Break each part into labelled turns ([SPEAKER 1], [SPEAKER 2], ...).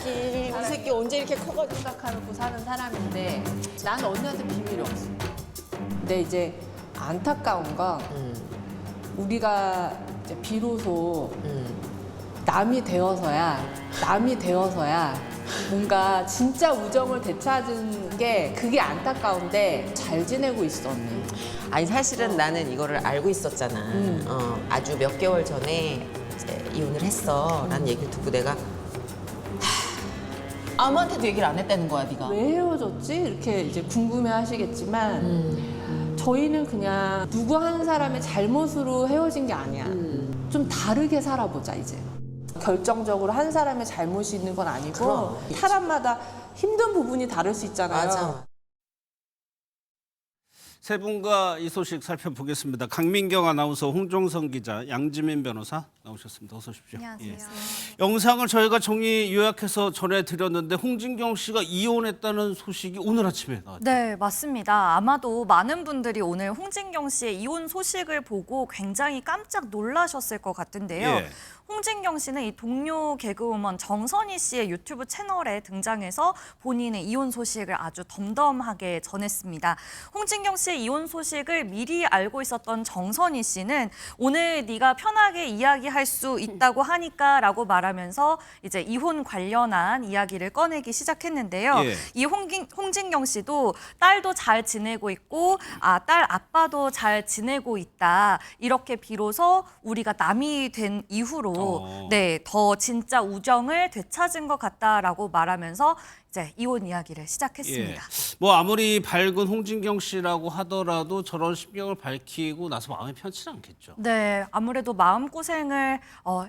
[SPEAKER 1] 이 새끼 언제 이렇게 커가지고.
[SPEAKER 2] 생각하고 사는 사람인데 난 언니한테 비밀이 없어. 근데 이제 안타까운 건 우리가 이제 비로소 남이 되어서야 뭔가 진짜 우정을 되찾은 게 그게 안타까운데 잘 지내고 있어 언니.
[SPEAKER 1] 아니 사실은 나는 이거를 알고 있었잖아. 아주 몇 개월 전에 이제 이혼을 했어. 라는 얘기를 듣고 내가 아무한테도 얘기를 안 했다는 거야, 네가.
[SPEAKER 2] 왜 헤어졌지? 이렇게 이제 궁금해 하시겠지만 저희는 그냥 누구 한 사람의 잘못으로 헤어진 게 아니야. 좀 다르게 살아보자 이제. 결정적으로 한 사람의 잘못이 있는 건 아니고
[SPEAKER 1] 그럼.
[SPEAKER 2] 사람마다 힘든 부분이 다를 수 있잖아요.
[SPEAKER 1] 맞아.
[SPEAKER 3] 세 분과 이 소식 살펴보겠습니다. 강민경 아나운서, 홍종성 기자, 양지민 변호사 나오셨습니다. 어서 오십시오.
[SPEAKER 4] 안녕하세요.
[SPEAKER 3] 영상을 저희가 정리 요약해서 전해드렸는데 홍진경 씨가 이혼했다는 소식이 오늘 아침에 나왔죠.
[SPEAKER 4] 네, 맞습니다. 아마도 많은 분들이 오늘 홍진경 씨의 이혼 소식을 보고 굉장히 깜짝 놀라셨을 것 같은데요.
[SPEAKER 3] 예.
[SPEAKER 4] 홍진경 씨는 이 동료 개그우먼 정선희 씨의 유튜브 채널에 등장해서 본인의 이혼 소식을 아주 덤덤하게 전했습니다. 홍진경 씨의 이혼 소식을 미리 알고 있었던 정선희 씨는 오늘 네가 편하게 이야기할 수 있다고 하니까 라고 말하면서 이제 이혼 관련한 이야기를 꺼내기 시작했는데요.
[SPEAKER 3] 예.
[SPEAKER 4] 이 홍진경 씨도 딸도 잘 지내고 있고 딸 아빠도 잘 지내고 있다. 이렇게 비로소 우리가 남이 된 이후로 네, 더 진짜 우정을 되찾은 것 같다라고 말하면서 이제 이혼 이야기를 시작했습니다.
[SPEAKER 3] 예. 뭐 아무리 밝은 홍진경 씨라고 하더라도 저런 심경을 밝히고 나서 마음이 편치 않겠죠.
[SPEAKER 4] 네, 아무래도 마음고생을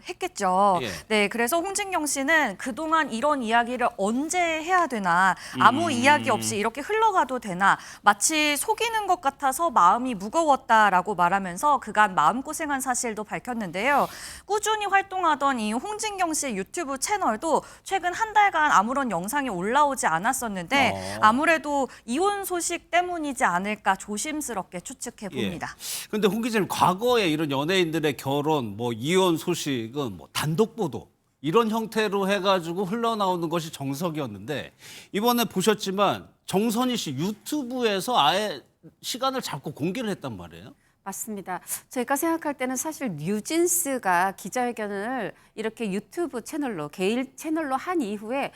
[SPEAKER 4] 했겠죠.
[SPEAKER 3] 예.
[SPEAKER 4] 네, 그래서 홍진경 씨는 그동안 이런 이야기를 언제 해야 되나, 아무 이야기 없이 이렇게 흘러가도 되나, 마치 속이는 것 같아서 마음이 무거웠다라고 말하면서 그간 마음고생한 사실도 밝혔는데요. 꾸준히 활동하던 이 홍진경 씨의 유튜브 채널도 최근 한 달간 아무런 영상이 올라오지 않았었는데 아무래도 이혼 소식 때문이지 않을까 조심스럽게 추측해 봅니다.
[SPEAKER 3] 그런데 홍 기자님, 과거에 이런 연예인들의 결혼, 뭐 이혼 소식은 뭐 단독 보도 이런 형태로 해가지고 흘러나오는 것이 정석이었는데 이번에 보셨지만 정선희 씨 유튜브에서 아예 시간을 잡고 공개를 했단 말이에요.
[SPEAKER 5] 맞습니다. 제가 생각할 때는 사실 뉴진스가 기자회견을 이렇게 유튜브 채널로, 개인 채널로 한 이후에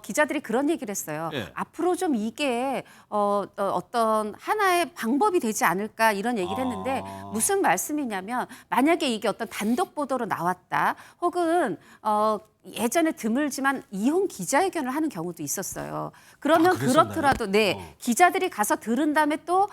[SPEAKER 5] 기자들이 그런 얘기를 했어요.
[SPEAKER 3] 예.
[SPEAKER 5] 앞으로 좀 이게 어떤 하나의 방법이 되지 않을까 이런 얘기를 했는데 무슨 말씀이냐면 만약에 이게 어떤 단독 보도로 나왔다 혹은 예전에 드물지만 이혼 기자회견을 하는 경우도 있었어요. 그러면 그렇더라도 네 기자들이 가서 들은 다음에 또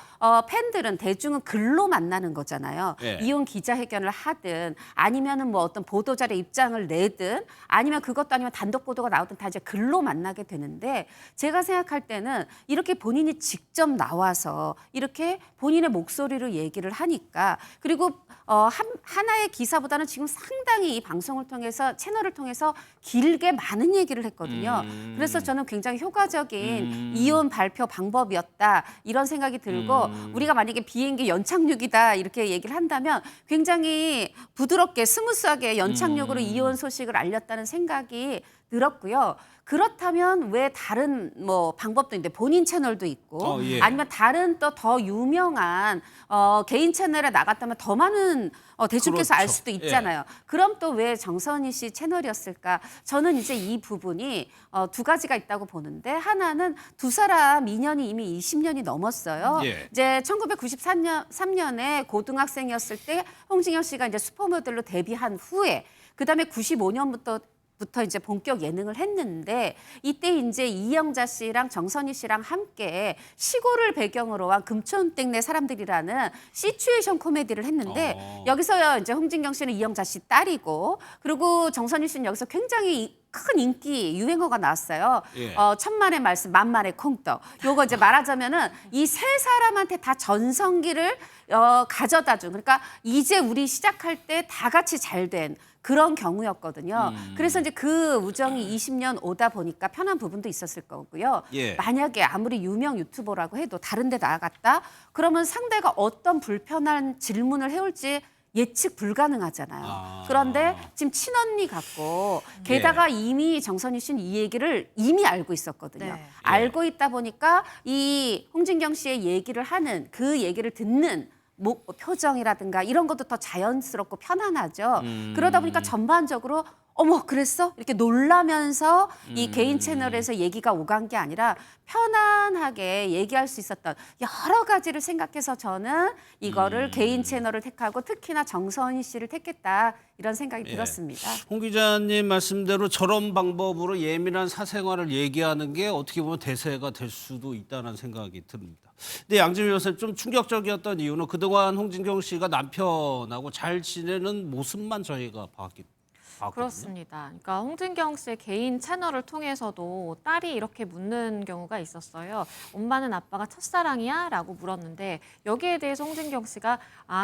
[SPEAKER 5] 팬들은 대중은 글로 만나는 거잖아요.
[SPEAKER 3] 예.
[SPEAKER 5] 이혼 기자회견을 하든 아니면은 뭐 어떤 보도자료 입장을 내든 아니면 그것도 아니면 단독 보도가 나오든 다 이제 글로 만나게 되는데 제가 생각할 때는 이렇게 본인이 직접 나와서 이렇게 본인의 목소리로 얘기를 하니까 그리고 하나의 기사보다는 지금 상당히 이 방송을 통해서 채널을 통해서 길게 많은 얘기를 했거든요. 그래서 저는 굉장히 효과적인 이혼 발표 방법이었다 이런 생각이 들고 우리가 만약에 비행기 연착륙이다 이렇게 얘기를 한다면 굉장히 부드럽게 스무스하게 연착륙으로 이혼 소식을 알렸다는 생각이 들었고요. 그렇다면 왜 다른 뭐 방법도 있는데 본인 채널도 있고
[SPEAKER 3] 예.
[SPEAKER 5] 아니면 다른 또 더 유명한 개인 채널에 나갔다면 더 많은 대중께서 알
[SPEAKER 3] 그렇죠.
[SPEAKER 5] 수도 있잖아요. 그럼 또 왜 정선희 씨 채널이었을까? 저는 이제 이 부분이 두 가지가 있다고 보는데 하나는 두 사람 인연이 이미 20년이 넘었어요.
[SPEAKER 3] 예.
[SPEAKER 5] 이제 1993년에 고등학생이었을 때 홍진경 씨가 이제 슈퍼모델로 데뷔한 후에 그다음에 95년부터 이제 본격 예능을 했는데 이때 이제 이영자 씨랑 정선희 씨랑 함께 시골을 배경으로 한 금촌땡네 사람들이라는 시츄에이션 코미디를 했는데 여기서 이제 홍진경 씨는 이영자 씨 딸이고 그리고 정선희 씨는 여기서 굉장히 큰 인기 유행어가 나왔어요.
[SPEAKER 3] 예.
[SPEAKER 5] 천만의 말씀, 만만의 콩떡. 요거 이제 말하자면은 이 세 사람한테 다 전성기를 가져다 준. 그러니까 이제 우리 시작할 때 다 같이 잘 된 그런 경우였거든요. 그래서 이제 그 우정이 20년 오다 보니까 편한 부분도 있었을 거고요.
[SPEAKER 3] 예.
[SPEAKER 5] 만약에 아무리 유명 유튜버라고 해도 다른 데 나아갔다? 그러면 상대가 어떤 불편한 질문을 해올지 예측 불가능하잖아요.
[SPEAKER 3] 아.
[SPEAKER 5] 그런데 지금 친언니 같고 게다가 이미 정선희 씨는 이 얘기를 이미 알고 있었거든요.
[SPEAKER 4] 네.
[SPEAKER 5] 알고 있다 보니까 이 홍진경 씨의 얘기를 하는 그 얘기를 듣는 표정이라든가 이런 것도 더 자연스럽고 편안하죠. 그러다 보니까 전반적으로 어머 그랬어? 이렇게 놀라면서 이 개인 채널에서 얘기가 오간 게 아니라 편안하게 얘기할 수 있었던 여러 가지를 생각해서 저는 이거를 개인 채널을 택하고 특히나 정선희 씨를 택했다 이런 생각이 들었습니다.
[SPEAKER 3] 홍 기자님 말씀대로 저런 방법으로 예민한 사생활을 얘기하는 게 어떻게 보면 대세가 될 수도 있다는 생각이 듭니다. 근데 양지미 변호사님 좀 충격적이었던 이유는 그동안 홍진경 씨가 남편하고 잘 지내는 모습만 저희가 봤거든요.
[SPEAKER 6] 그렇습니다. 그러니까 홍진경 씨의 개인 채널을 통해서도 딸이 이렇게 묻는 경우가 있었어요. 엄마는 아빠가 첫사랑이야? 라고 물었는데 여기에 대해서 홍진경 씨가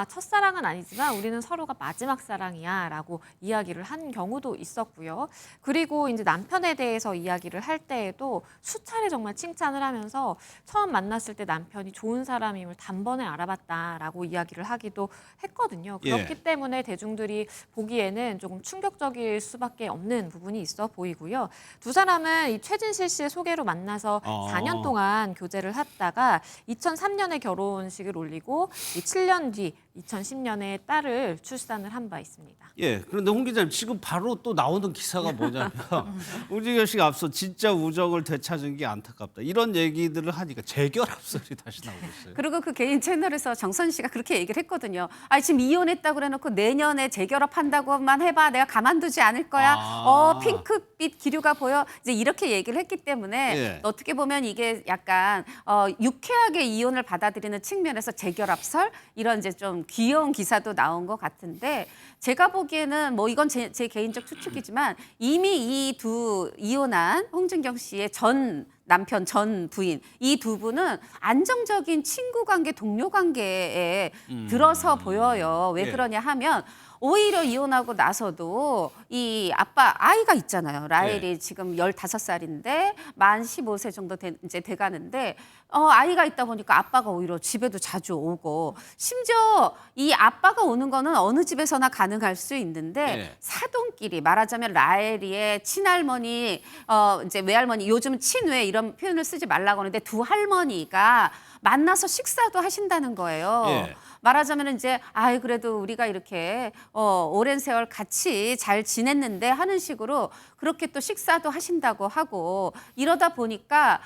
[SPEAKER 6] 첫사랑은 아니지만 우리는 서로가 마지막 사랑이야 라고 이야기를 한 경우도 있었고요. 그리고 이제 남편에 대해서 이야기를 할 때에도 수차례 정말 칭찬을 하면서 처음 만났을 때 남편이 좋은 사람임을 단번에 알아봤다라고 이야기를 하기도 했거든요. 그렇기 때문에 대중들이 보기에는 조금 충격적일 수밖에 없는 부분이 있어 보이고요. 두 사람은 이 최진실 씨의 소개로 만나서 4년 동안 교제를 했다가 2003년에 결혼식을 올리고 7년 뒤 2010년에 딸을 출산을 한 바 있습니다.
[SPEAKER 3] 예, 그런데 홍 기자님 지금 바로 또 나오는 기사가 뭐냐면 홍진경 씨가 앞서 진짜 우정을 되찾은 게 안타깝다 이런 얘기들을 하니까 재결합설이 다시 나오고 있어요.
[SPEAKER 5] 그리고 그 개인 채널에서 정선 씨가 그렇게 얘기를 했거든요. 지금 이혼했다고 그래놓고 내년에 재결합한다고만 해봐. 내가 가만두지 않을 거야. 핑크빛 기류가 보여. 이제 이렇게 얘기를 했기 때문에
[SPEAKER 3] 예.
[SPEAKER 5] 어떻게 보면 이게 약간 유쾌하게 이혼을 받아들이는 측면에서 재결합설 이런 이제 좀 귀여운 기사도 나온 것 같은데 제가 보기에는 뭐 이건 제 개인적 추측이지만 이미 이 두 이혼한 홍진경 씨의 전 남편 전 부인 이 두 분은 안정적인 친구 관계 동료 관계에 들어서 보여요. 왜
[SPEAKER 3] 예.
[SPEAKER 5] 그러냐 하면 오히려 이혼하고 나서도 이 아이가 있잖아요. 라헬이 지금 15살인데 만 15세 정도 이제 돼가는데 아이가 있다 보니까 아빠가 오히려 집에도 자주 오고 심지어 이 아빠가 오는 거는 어느 집에서나 가능할 수 있는데 사돈끼리 말하자면 라헬이의 친할머니 이제 외할머니 요즘 친외 이런 표현을 쓰지 말라고 하는데 두 할머니가 만나서 식사도 하신다는 거예요.
[SPEAKER 3] 예.
[SPEAKER 5] 말하자면 이제 그래도 우리가 이렇게 오랜 세월 같이 잘 지냈는데 하는 식으로 그렇게 또 식사도 하신다고 하고 이러다 보니까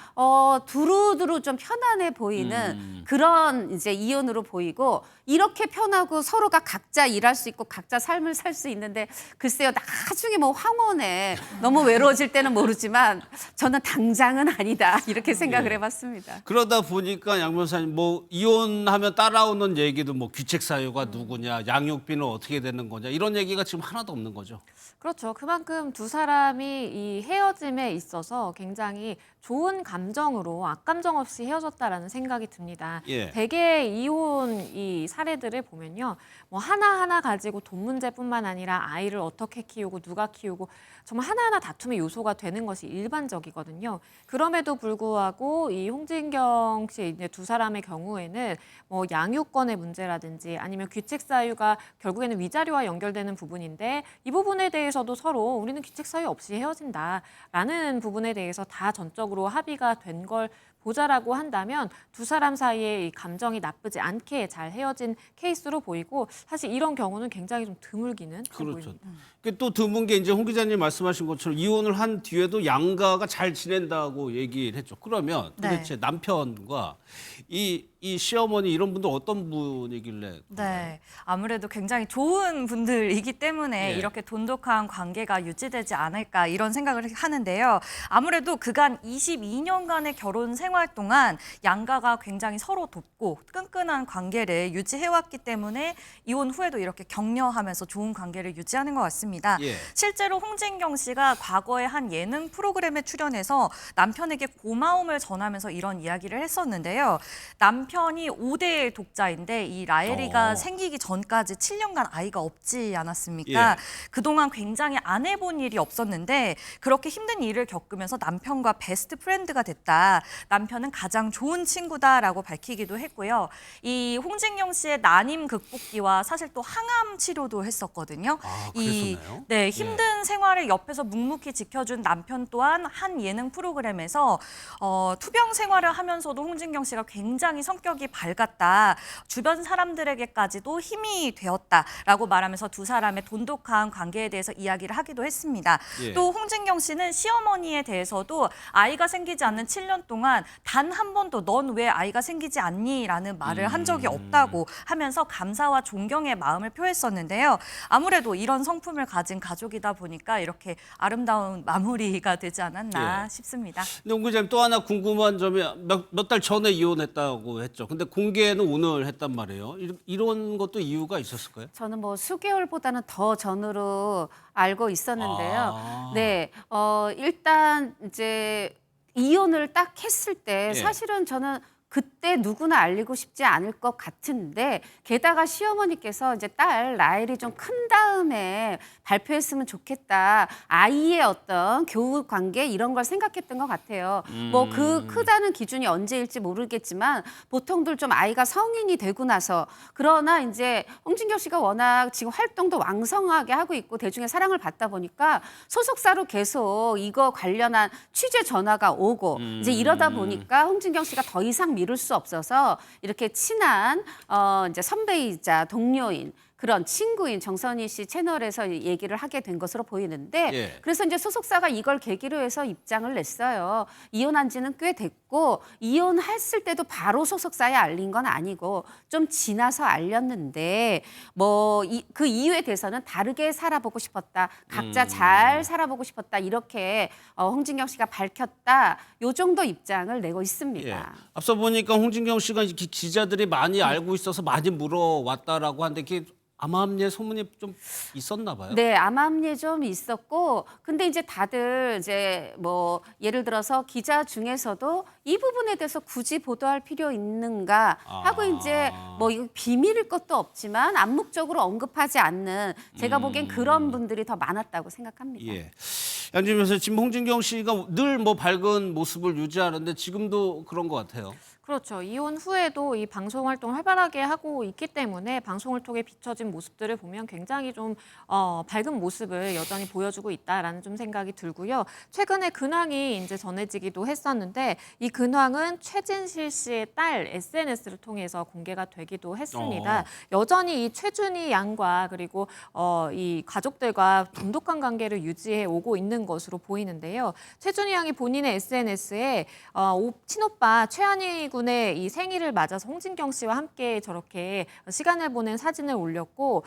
[SPEAKER 5] 두루두루 좀 편안해 보이는 그런 이제 이혼으로 보이고 이렇게 편하고 서로가 각자 일할 수 있고 각자 삶을 살 수 있는데 글쎄요 나중에 뭐 황혼에 너무 외로워질 때는 모르지만 저는 당장은 아니다 이렇게 생각을 해봤습니다.
[SPEAKER 3] 그러다 보니까 양 변호사님 뭐 이혼하면 따라오는 얘기도 뭐 귀책 사유가 누구냐, 양육비는 어떻게 되는 거냐 이런 얘기가 지금 하나도 없는 거죠.
[SPEAKER 6] 그렇죠. 그만큼 두 사람이 이 헤어짐에 있어서 굉장히 좋은 감정으로 악감정 없이 헤어졌다라는 생각이 듭니다.
[SPEAKER 3] 예.
[SPEAKER 6] 대개 이혼 이 사례들을 보면요. 뭐 하나하나 가지고 돈 문제뿐만 아니라 아이를 어떻게 키우고 누가 키우고 정말 하나하나 다툼의 요소가 되는 것이 일반적이거든요. 그럼에도 불구하고 이 홍진경 씨 이제 두 사람의 경우에는 뭐 양육권의 문제라든지 아니면 귀책 사유가 결국에는 위자료와 연결되는 부분인데 이 부분에 대해서도 서로 우리는 귀책 사유 없이 헤어진다라는 부분에 대해서 다 전적으로 합의가 된 걸 보자라고 한다면 두 사람 사이에 이 감정이 나쁘지 않게 잘 헤어진 케이스로 보이고 사실 이런 경우는 굉장히 좀 드물기는
[SPEAKER 3] 그렇죠.
[SPEAKER 6] 보입니다.
[SPEAKER 3] 또 드문 게 이제 홍 기자님 말씀하신 것처럼 이혼을 한 뒤에도 양가가 잘 지낸다고 얘기를 했죠. 그러면 도대체 남편과 이 시어머니 이런 분들 어떤 분이길래?
[SPEAKER 4] 네, 아무래도 굉장히 좋은 분들이기 때문에
[SPEAKER 3] 예.
[SPEAKER 4] 이렇게 돈독한 관계가 유지되지 않을까 이런 생각을 하는데요. 아무래도 그간 22년간의 결혼 생활 동안 양가가 굉장히 서로 돕고 끈끈한 관계를 유지해왔기 때문에 이혼 후에도 이렇게 격려하면서 좋은 관계를 유지하는 것 같습니다.
[SPEAKER 3] 예.
[SPEAKER 4] 실제로 홍진경 씨가 과거에 한 예능 프로그램에 출연해서 남편에게 고마움을 전하면서 이런 이야기를 했었는데요. 남편 남편이 5대 독자인데 이 라엘이가
[SPEAKER 3] 어.
[SPEAKER 4] 생기기 전까지 7년간 아이가 없지 않았습니까?
[SPEAKER 3] 예.
[SPEAKER 4] 그동안 굉장히 안 해본 일이 없었는데 그렇게 힘든 일을 겪으면서 남편과 베스트 프렌드가 됐다. 남편은 가장 좋은 친구다라고 밝히기도 했고요. 이 홍진경 씨의 난임 극복기와 사실 또 항암 치료도 했었거든요.
[SPEAKER 3] 아,
[SPEAKER 4] 이
[SPEAKER 3] 그랬었나요?
[SPEAKER 4] 네, 힘든 생활을 옆에서 묵묵히 지켜준 남편 또한 한 예능 프로그램에서 투병 생활을 하면서도 홍진경 씨가 굉장히 성격이 밝았다. 주변 사람들에게까지도 힘이 되었다라고 말하면서 두 사람의 돈독한 관계에 대해서 이야기를 하기도 했습니다.
[SPEAKER 3] 예.
[SPEAKER 4] 또 홍진경 씨는 시어머니에 대해서도 아이가 생기지 않는 7년 동안 단 한 번도 넌 왜 아이가 생기지 않니? 라는 말을 한 적이 없다고 하면서 감사와 존경의 마음을 표했었는데요. 아무래도 이런 성품을 가진 가족이다 보니까 이렇게 아름다운 마무리가 되지 않았나
[SPEAKER 3] 예.
[SPEAKER 4] 싶습니다.
[SPEAKER 3] 근데 옹 기자님 또 하나 궁금한 점이 몇 달 전에 이혼했다고 했죠. 근데 공개는 오늘 했단 말이에요. 이런 것도 이유가 있었을까요?
[SPEAKER 5] 저는 뭐 수개월보다는 더 전으로 알고 있었는데요.
[SPEAKER 3] 아.
[SPEAKER 5] 네, 일단 이제 이혼을 딱 했을 때
[SPEAKER 3] 예.
[SPEAKER 5] 사실은 저는 그때 누구나 알리고 싶지 않을 것 같은데 게다가 시어머니께서 이제 딸 라엘이 좀 큰 다음에 발표했으면 좋겠다. 아이의 어떤 교우 관계 이런 걸 생각했던 것 같아요. 뭐 그 크다는 기준이 언제일지 모르겠지만 보통들 좀 아이가 성인이 되고 나서 그러나 이제 홍진경 씨가 워낙 지금 활동도 왕성하게 하고 있고 대중의 사랑을 받다 보니까 소속사로 계속 이거 관련한 취재 전화가 오고 이제 이러다 보니까 홍진경 씨가 더 이상 미룰 수 없어서 이렇게 친한 이제 선배이자 동료인 그런 친구인 정선희 씨 채널에서 얘기를 하게 된 것으로 보이는데
[SPEAKER 3] 예.
[SPEAKER 5] 그래서 이제 소속사가 이걸 계기로 해서 입장을 냈어요. 이혼한 지는 꽤 됐고 이혼했을 때도 바로 소속사에 알린 건 아니고 좀 지나서 알렸는데 뭐 그 이유에 대해서는 다르게 살아보고 싶었다. 각자 잘 살아보고 싶었다. 이렇게 홍진경 씨가 밝혔다. 요 정도 입장을 내고 있습니다.
[SPEAKER 3] 예. 앞서 보니까 홍진경 씨가 이렇게 기자들이 많이 알고 있어서 많이 물어왔다라고 하는데 이게 암암리에 소문이 좀 있었나 봐요.
[SPEAKER 5] 네, 암암리에 좀 있었고, 근데 이제 다들 이제 뭐 예를 들어서 기자 중에서도 이 부분에 대해서 굳이 보도할 필요 있는가 하고 이제 뭐 이거 비밀일 것도 없지만 암묵적으로 언급하지 않는 제가 보기엔 그런 분들이 더 많았다고 생각합니다.
[SPEAKER 3] 예. 양지면서 지금 홍진경 씨가 늘 뭐 밝은 모습을 유지하는데 지금도 그런 것 같아요.
[SPEAKER 6] 그렇죠. 이혼 후에도 이 방송 활동을 활발하게 하고 있기 때문에 방송을 통해 비춰진 모습들을 보면 굉장히 좀 밝은 모습을 여전히 보여주고 있다라는 좀 생각이 들고요. 최근에 근황이 이제 전해지기도 했었는데 이 근황은 최진실 씨의 딸 SNS를 통해서 공개가 되기도 했습니다. 여전히 이 최준희 양과 그리고 이 가족들과 돈독한 관계를 유지해 오고 있는 것으로 보이는데요. 최준희 양이 본인의 SNS에 친오빠 최한희 군의 이 생일을 맞아서 홍진경 씨와 함께 저렇게 시간을 보낸 사진을 올렸고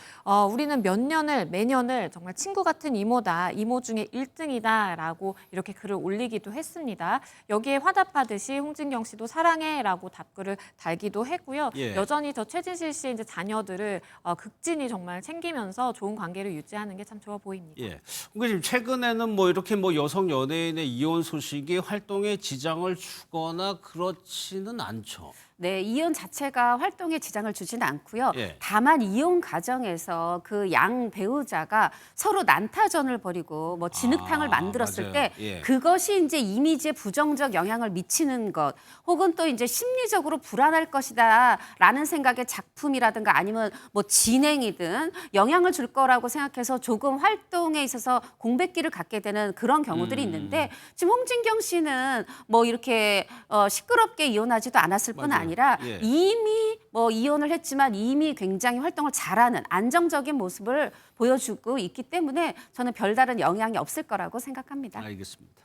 [SPEAKER 6] 우리는 매년을 정말 친구 같은 이모다. 이모 중에 1등이다라고 이렇게 글을 올리기도 했습니다. 여기에 화답하듯이 홍진경 씨도 사랑해라고 답글을 달기도 했고요.
[SPEAKER 3] 예.
[SPEAKER 6] 여전히 저 최진실 씨의 이제 자녀들을 극진히 정말 챙기면서 좋은 관계를 유지하는 게 참 좋아 보입니다.
[SPEAKER 3] 예. 그러니까 지금 최근에는 뭐 이렇게 뭐 여성 연예인의 이혼 소식이 활동에 지장을 주거나 그렇지는 않죠.
[SPEAKER 5] 네, 이혼 자체가 활동에 지장을 주지는 않고요.
[SPEAKER 3] 예.
[SPEAKER 5] 다만 이혼 과정에서 그 양 배우자가 서로 난타전을 벌이고 뭐 진흙탕을 만들었을
[SPEAKER 3] 맞아요.
[SPEAKER 5] 때
[SPEAKER 3] 예.
[SPEAKER 5] 그것이 이제 이미지에 부정적 영향을 미치는 것 혹은 또 이제 심리적으로 불안할 것이다라는 생각의 작품이라든가 아니면 뭐 진행이든 영향을 줄 거라고 생각해서 조금 활동에 있어서 공백기를 갖게 되는 그런 경우들이 있는데 지금 홍진경 씨는 뭐 이렇게 시끄럽게 이혼하지도 않았을 뿐
[SPEAKER 3] 맞아요.
[SPEAKER 5] 아니라
[SPEAKER 3] 예.
[SPEAKER 5] 이미 뭐 이혼을 했지만 이미 굉장히 활동을 잘하는 안정적인 모습을 보여주고 있기 때문에 저는 별다른 영향이 없을 거라고 생각합니다.
[SPEAKER 3] 알겠습니다.